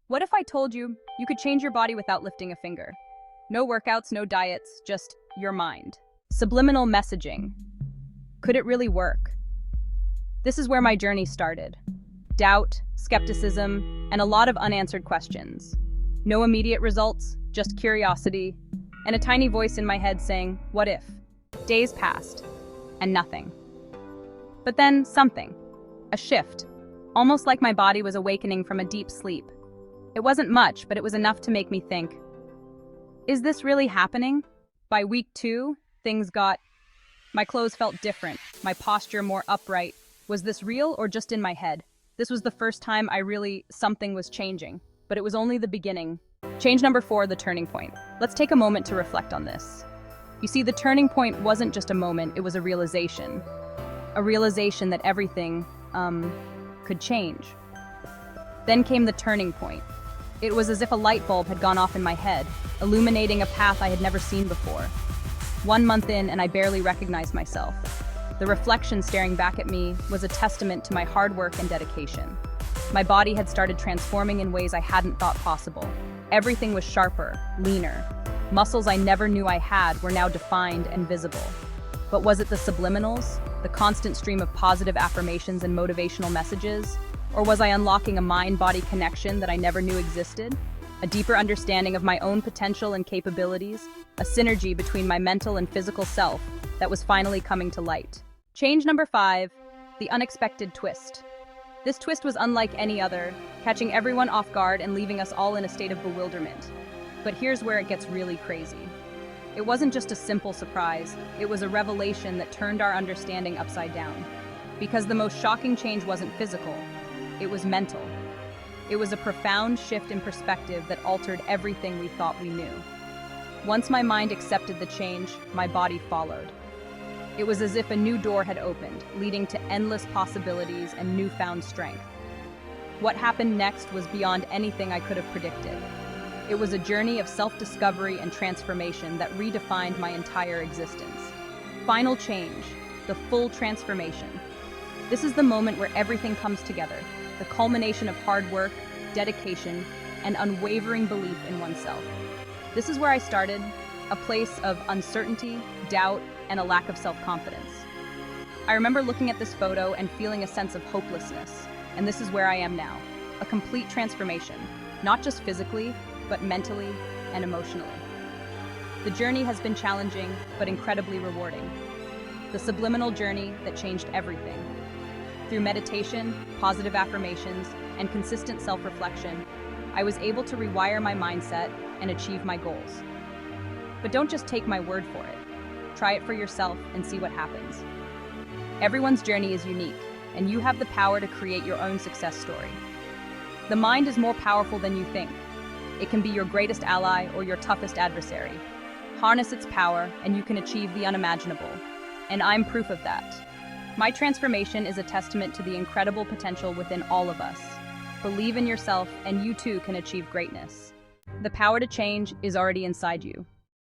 What if I told you you could change your body without lifting a finger? No workouts, no diets, just your mind. Subliminal messaging. Could it really work? This is where my journey started. Doubt, skepticism, and a lot of unanswered questions. No immediate results, just curiosity, and a tiny voice in my head saying, what if? Days passed, and nothing. But then something. A shift. Almost like my body was awakening from a deep sleep. It wasn't much, but it was enough to make me think, is this really happening? By week 2, my clothes felt different, my posture more upright. Was this real or just in my head? This was the first time something was changing, but it was only the beginning. Change number 4, the turning point. Let's take a moment to reflect on this. You see, the turning point wasn't just a moment, it was a realization. A realization that everything, could change. Then came the turning point. It was as if a light bulb had gone off in my head, illuminating a path I had never seen before. 1 month in, and I barely recognized myself. The reflection staring back at me was a testament to my hard work and dedication. My body had started transforming in ways I hadn't thought possible. Everything was sharper, leaner. Muscles I never knew I had were now defined and visible. But was it the subliminals, the constant stream of positive affirmations and motivational messages? Or was I unlocking a mind-body connection that I never knew existed? A deeper understanding of my own potential and capabilities? A synergy between my mental and physical self that was finally coming to light. Change number 5, the unexpected twist. This twist was unlike any other, catching everyone off guard and leaving us all in a state of bewilderment. But here's where it gets really crazy. It wasn't just a simple surprise, it was a revelation that turned our understanding upside down. Because the most shocking change wasn't physical, it was mental. It was a profound shift in perspective that altered everything we thought we knew. Once my mind accepted the change, my body followed. It was as if a new door had opened, leading to endless possibilities and newfound strength. What happened next was beyond anything I could have predicted. It was a journey of self-discovery and transformation that redefined my entire existence. Final change, the full transformation. This is the moment where everything comes together, the culmination of hard work, dedication, and unwavering belief in oneself. This is where I started, a place of uncertainty, doubt, and a lack of self-confidence. I remember looking at this photo and feeling a sense of hopelessness, and this is where I am now, a complete transformation, not just physically, but mentally and emotionally. The journey has been challenging, but incredibly rewarding. The subliminal journey that changed everything. Through meditation, positive affirmations, and consistent self-reflection, I was able to rewire my mindset and achieve my goals. But don't just take my word for it. Try it for yourself and see what happens. Everyone's journey is unique, and you have the power to create your own success story. The mind is more powerful than you think. It can be your greatest ally or your toughest adversary. Harness its power, and you can achieve the unimaginable. And I'm proof of that. My transformation is a testament to the incredible potential within all of us. Believe in yourself, and you too can achieve greatness. The power to change is already inside you.